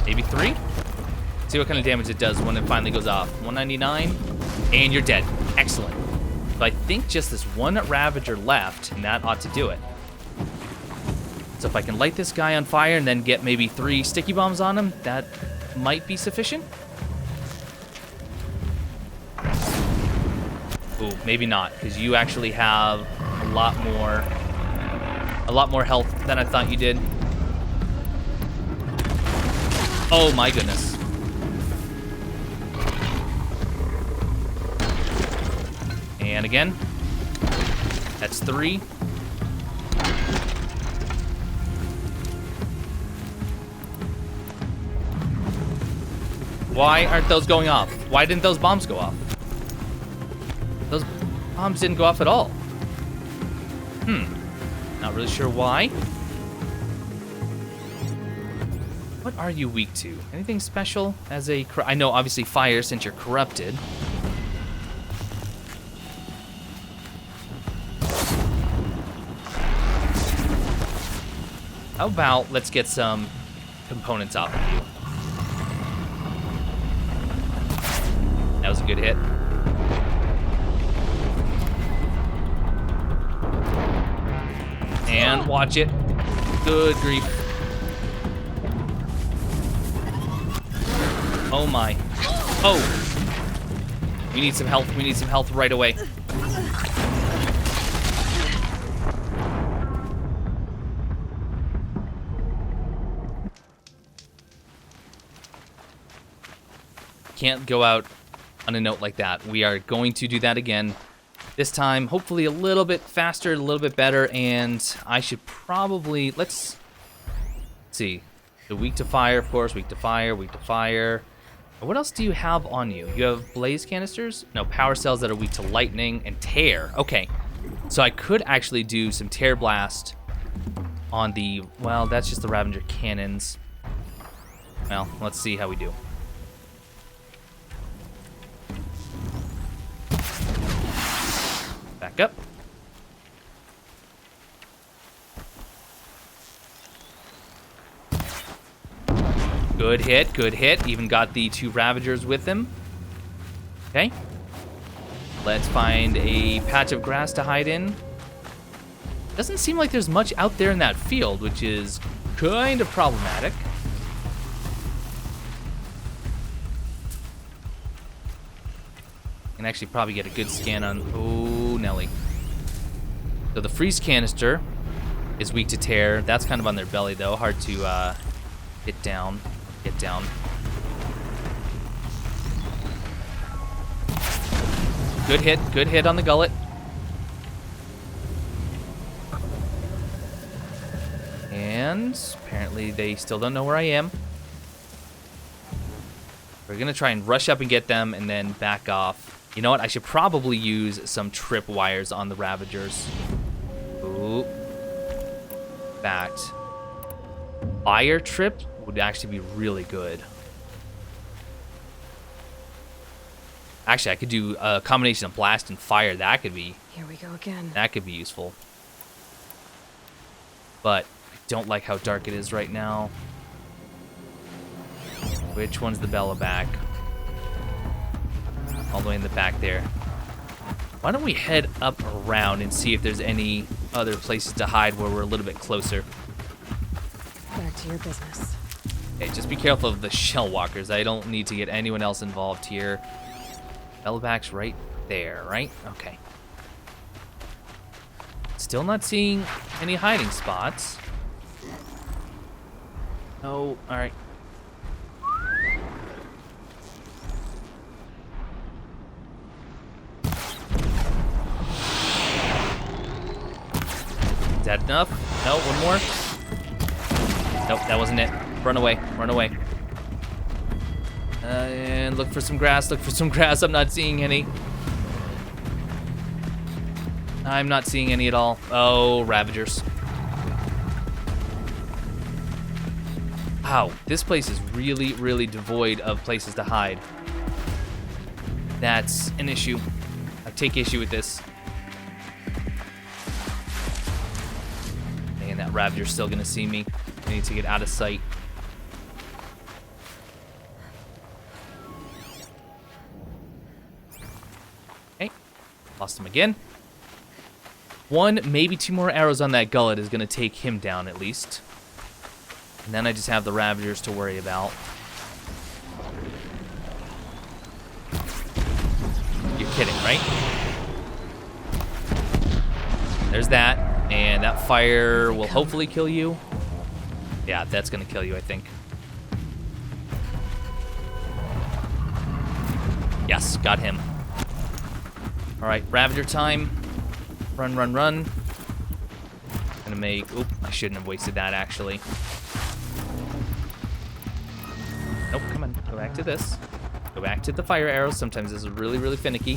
Maybe 3? See what kind of damage it does when it finally goes off. 199, and you're dead. Excellent. So I think just this one Ravager left, and that ought to do it. So if I can light this guy on fire and then get maybe 3 sticky bombs on him, that might be sufficient. Ooh, maybe not, because you actually have a lot more health than I thought you did. Oh my goodness. And again. That's 3. Why aren't those going off? Why didn't those bombs go off? Those bombs didn't go off at all. Not really sure why. are you weak to? Anything special as a... I know, obviously, fire, since you're corrupted. How about let's get some components off of you? That was a good hit. And watch it. Good grief. Oh my. Oh! We need some health. We need some health right away. Can't go out on a note like that. We are going to do that again. This time, hopefully a little bit faster, a little bit better, and I should probably... Let's see. The weak to fire, of course. Weak to fire, weak to fire. What else do you have on you? You have blaze canisters? No, power cells that are weak to lightning and tear. Okay. So I could actually do some tear blast on the... Well, that's just the Ravager cannons. Well, let's see how we do. Back up. Good hit, good hit. Even got the 2 Ravagers with him. Okay. Let's find a patch of grass to hide in. Doesn't seem like there's much out there in that field, which is kind of problematic. Can actually probably get a good scan on... Oh, Nelly. So the freeze canister is weak to tear. That's kind of on their belly, though. Hard to get down. Get down. Good hit on the gullet. And apparently they still don't know where I am. We're gonna try and rush up and get them and then back off. You know what? I should probably use some trip wires on the Ravagers. Ooh. In fact, fire trip would actually be really good. Actually, I could do a combination of blast and fire. That could be... Here we go again. That could be useful. But I don't like how dark it is right now. Which one's the Bella back? All the way in the back there. Why don't we head up around and see if there's any other places to hide where we're a little bit closer. Back to your business. Okay, just be careful of the shell walkers. I don't need to get anyone else involved here. Bellaback's right there, right? Okay. Still not seeing any hiding spots. Oh, alright. Is that enough? No, one more? Nope, that wasn't it. Run away, run away. And look for some grass, look for some grass. I'm not seeing any. I'm not seeing any at all. Oh, Ravagers. Wow, this place is really, really devoid of places to hide. That's an issue. I take issue with this. And that Ravager's still gonna see me. I need to get out of sight. Okay, lost him again. One, maybe 2 more arrows on that gullet is gonna take him down at least. And then I just have the Ravagers to worry about. You're kidding, right? There's that. And that fire will hopefully kill you. Yeah, that's gonna kill you, I think. Yes, got him. Alright, Ravager time. Run, run, run. Gonna make... Oop, I shouldn't have wasted that, actually. Nope, come on. Go back to this. Go back to the fire arrows. Sometimes this is really, really finicky.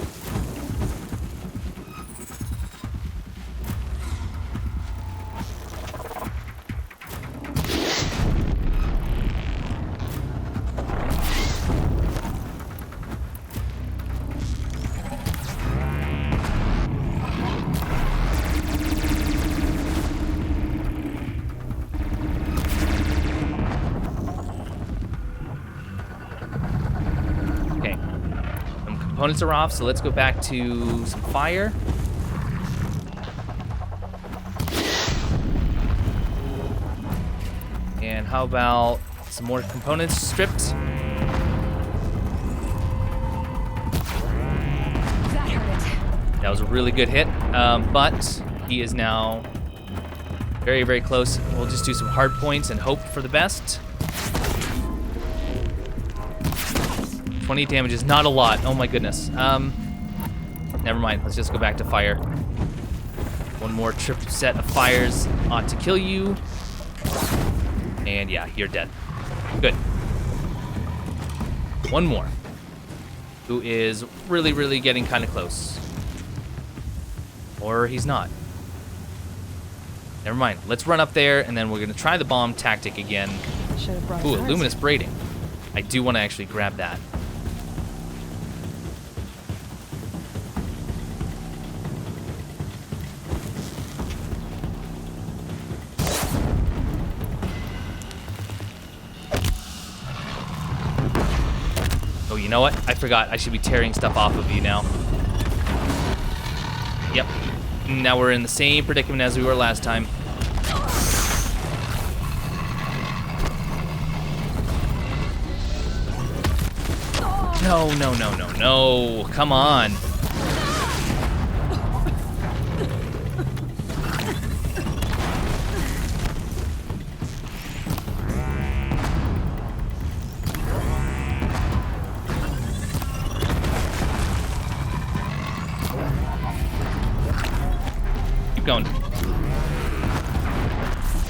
components are off, so let's go back to some fire. And how about some more components stripped? That hurt it. That was a really good hit, but he is now very, very close. We'll just do some hard points and hope for the best. 20 damage is not a lot. Oh my goodness. Never mind. Let's just go back to fire. One more trip set of fires ought to kill you. And yeah, you're dead. Good. One more. Who is really, really getting kind of close. Or he's not. Never mind. Let's run up there, and then we're going to try the bomb tactic again. Should have brought Ooh, guards. luminous braiding. I do want to actually grab that. Oh, you know what? I forgot. I should be tearing stuff off of you now. Yep. Now we're in the same predicament as we were last time. No, no, no, no, no. Come on. Keep going.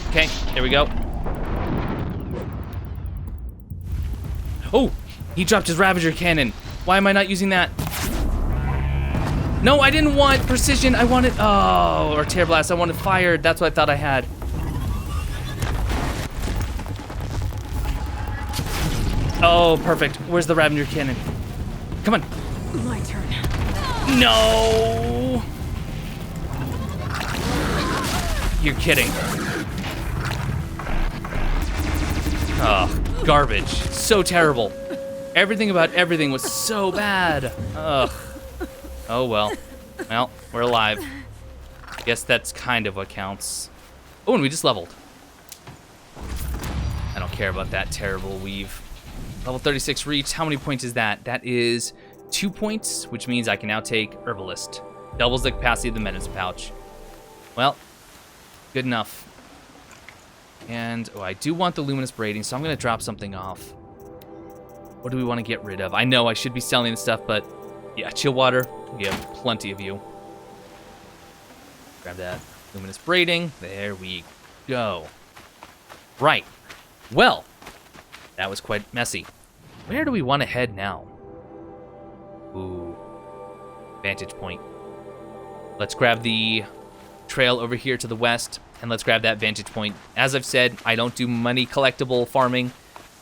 Okay, there we go. Oh, he dropped his Ravager cannon. Why am I not using that? No, I didn't want precision. I wanted, oh, or tear blast. I wanted fire. That's what I thought I had. Oh, perfect. Where's the Ravager cannon? Come on. My turn. No. You're kidding. Oh, garbage. So terrible. Everything about everything was so bad. Ugh. Oh well. Well, we're alive. Guess that's kind of what counts. Oh, and we just leveled. I don't care about that terrible weave. Level 36 reach. How many points is that? That is 2 points, which means I can now take Herbalist. Doubles the capacity of the medicine pouch. Well, good enough. And, oh, I do want the luminous braiding, so I'm going to drop something off. What do we want to get rid of? I know I should be selling this stuff, but yeah, chill water. We have plenty of you. Grab that luminous braiding. There we go. Right. Well, that was quite messy. Where do we want to head now? Ooh. Vantage point. Let's grab the trail over here to the west, and let's grab that vantage point. As I've said, I don't do money collectible farming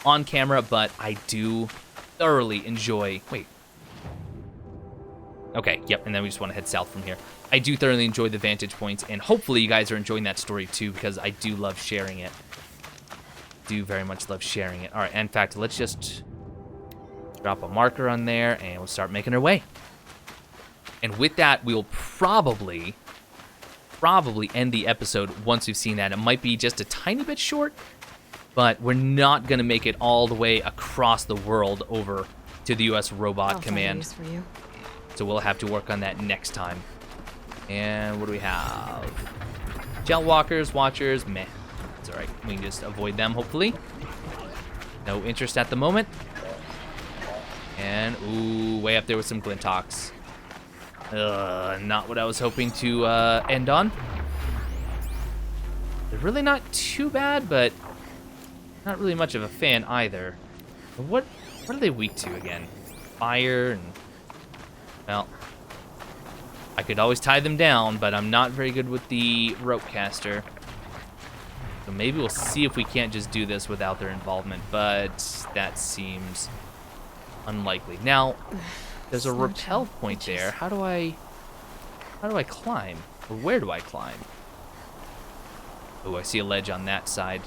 on camera, but I do thoroughly enjoy... Wait. Okay, yep, and then we just want to head south from here. I do thoroughly enjoy the vantage points, and hopefully you guys are enjoying that story too, because I do love sharing it. Do very much love sharing it. All right, in fact, let's just drop a marker on there, and we'll start making our way. And with that, we'll probably end the episode once we've seen that. It might be just a tiny bit short, but we're not going to make it all the way across the world over to the U.S. Robot Command. For you. So we'll have to work on that next time. And what do we have? Gel walkers, watchers, meh. It's all right. We can just avoid them, hopefully. No interest at the moment. And, ooh, way up there with some Glintox. Not what I was hoping to end on. They're really not too bad, but not really much of a fan either. What are they weak to again? Fire and... Well, I could always tie them down, but I'm not very good with the rope caster. So maybe we'll see if we can't just do this without their involvement, but that seems unlikely. Now, there's a rappel point there. How do I climb? Or where do I climb? Oh, I see a ledge on that side.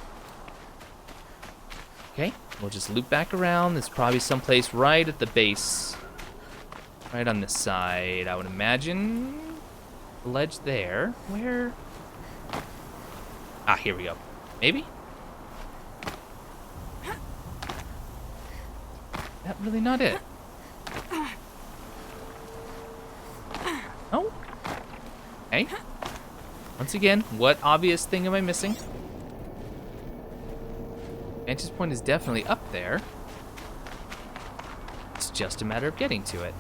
Okay, we'll just loop back around. There's probably someplace right at the base Right on this side, I would imagine. The ledge there. Where? Ah, here we go. Maybe? That really not it. Oh. Okay. Once again, what obvious thing am I missing? Vantage point is definitely up there. It's just a matter of getting to it.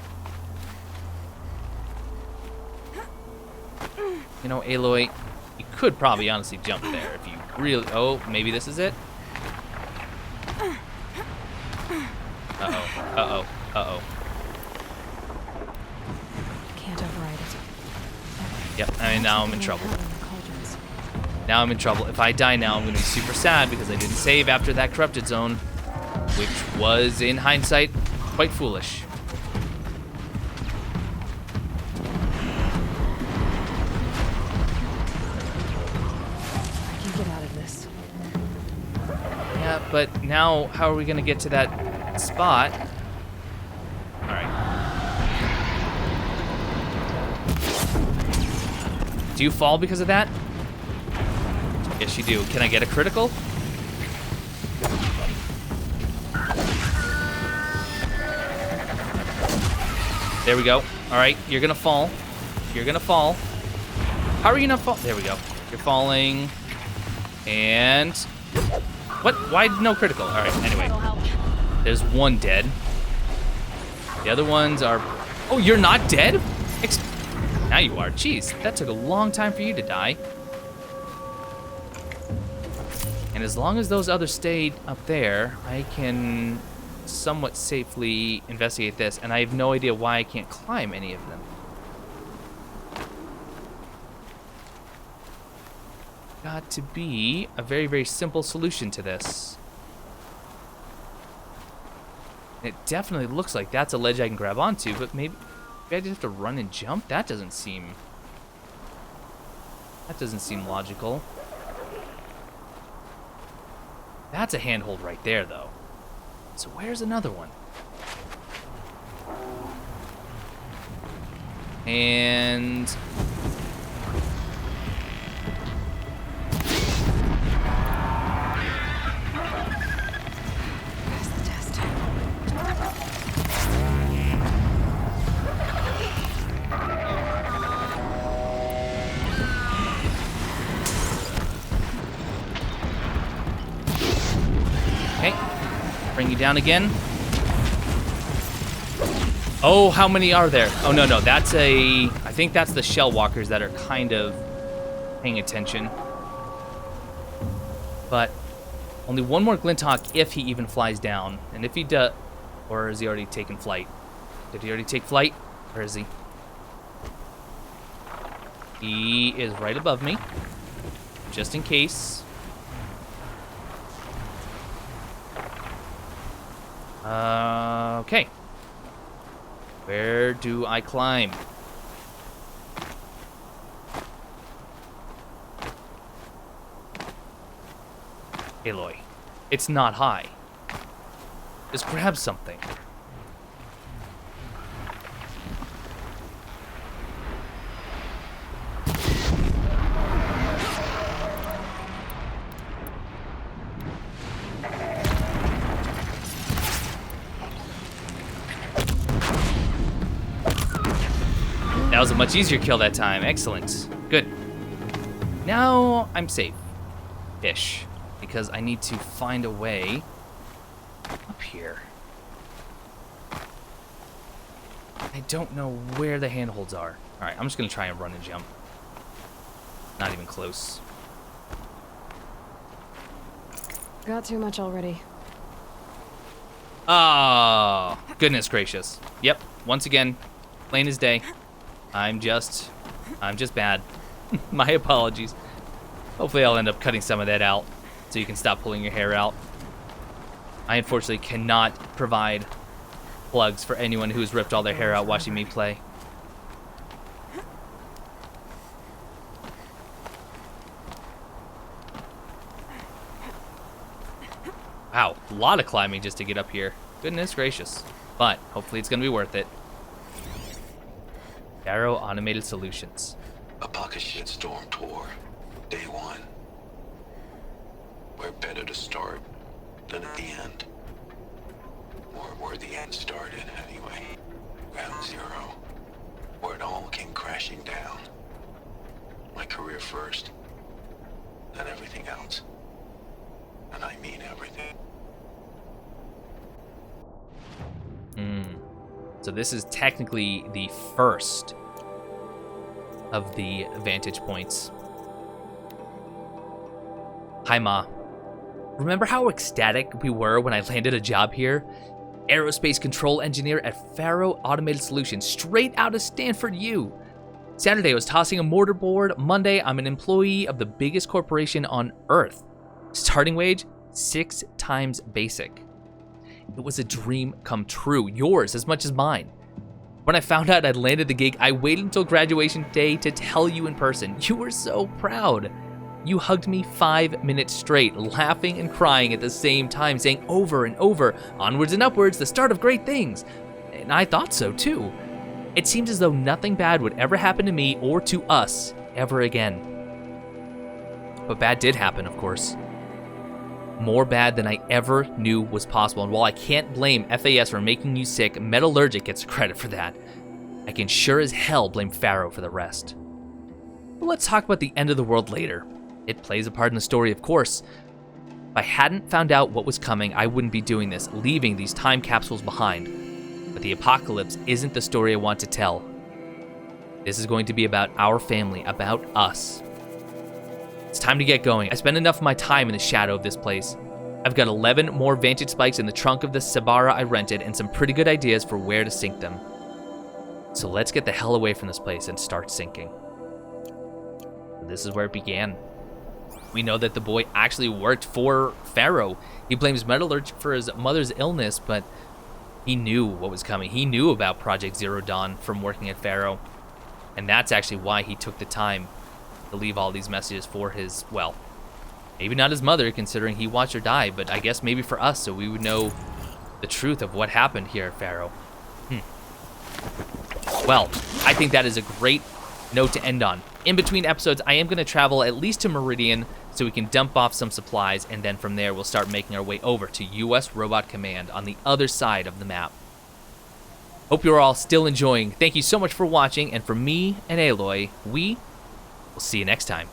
You know, Aloy, you could probably honestly jump there if you really... Oh, maybe this is it? Uh-oh, uh-oh, uh-oh. Can't override it. Yep, I mean, now I'm in trouble. Now I'm in trouble. If I die now, I'm going to be super sad because I didn't save after that corrupted zone, which was, in hindsight, quite foolish. I can get out of this. Yeah, but now how are we going to get to that spot? All right. Do you fall because of that? Yes, you do. Can I get a critical? There we go. All right, you're gonna fall. You're gonna fall. How are you not fall? There we go. You're falling. And what? Why no critical? All right. Anyway, there's one dead. The other ones are. Oh, you're not dead? Now you are. Jeez, that took a long time for you to die. And as long as those others stayed up there, I can somewhat safely investigate this, and I have no idea why I can't climb any of them. Got to be a very, very simple solution to this. It definitely looks like that's a ledge I can grab onto, but maybe I just have to run and jump? That doesn't seem logical. That's a handhold right there, though. So where's another one? And... Pass the test. Okay, bring you down again. Oh, how many are there? Oh, no, that's I think that's the shell walkers that are kind of paying attention. But only one more Glinthawk if he even flies down. And if he does, or has he already taken flight? Did he already take flight? Where is he? He is right above me, just in case. Okay. Where do I climb? Aloy, it's not high. Just grab something. That was a much easier kill that time. Excellent. Good. Now I'm safe-ish, because I need to find a way up here. I don't know where the handholds are. All right, I'm just gonna try and run and jump. Not even close. Got too much already. Oh, goodness gracious. Yep, once again, plain as day. I'm just bad. My apologies. Hopefully I'll end up cutting some of that out so you can stop pulling your hair out. I unfortunately cannot provide plugs for anyone who's ripped all their hair out watching me play. Wow, a lot of climbing just to get up here. Goodness gracious. But hopefully it's gonna be worth it. Pharaoh Automated Solutions. A pocket shitstorm tour. Day 1. Where better to start than at the end. Or where the end started, anyway. Ground zero. Where it all came crashing down. My career first. Then everything else. And I mean everything. So this is technically the first of the vantage points. Hi, Ma. Remember how ecstatic we were when I landed a job here? Aerospace control engineer at Pharaoh Automated Solutions, straight out of Stanford U. Saturday, I was tossing a mortarboard. Monday, I'm an employee of the biggest corporation on Earth. Starting wage, 6 times basic. It was a dream come true, yours as much as mine. When I found out I'd landed the gig, I waited until graduation day to tell you in person. You were so proud. You hugged me 5 minutes straight, laughing and crying at the same time, saying over and over, onwards and upwards, the start of great things. And I thought so too. It seems as though nothing bad would ever happen to me or to us ever again. But bad did happen, of course. More bad than I ever knew was possible. And while I can't blame FAS for making you sick, Metallurgic gets credit for that. I can sure as hell blame Pharaoh for the rest. But let's talk about the end of the world later. It plays a part in the story, of course. If I hadn't found out what was coming, I wouldn't be doing this, leaving these time capsules behind. But the apocalypse isn't the story I want to tell. This is going to be about our family, about us. It's time to get going. I spent enough of my time in the shadow of this place. I've got 11 more vantage spikes in the trunk of the Sabara I rented and some pretty good ideas for where to sink them. So let's get the hell away from this place and start sinking. This is where it began. We know that the boy actually worked for Pharaoh. He blames Metallurgic for his mother's illness, but he knew what was coming. He knew about Project Zero Dawn from working at Pharaoh. And that's actually why he took the time to leave all these messages for his, well, maybe not his mother, considering he watched her die, but I guess maybe for us, so we would know the truth of what happened here at Pharaoh. Well, I think that is a great note to end on. In between episodes, I am going to travel at least to Meridian so we can dump off some supplies, and then from there we'll start making our way over to US Robot Command on the other side of the map. Hope you're all still enjoying. Thank you so much for watching, and from me and Aloy, we will see you next time.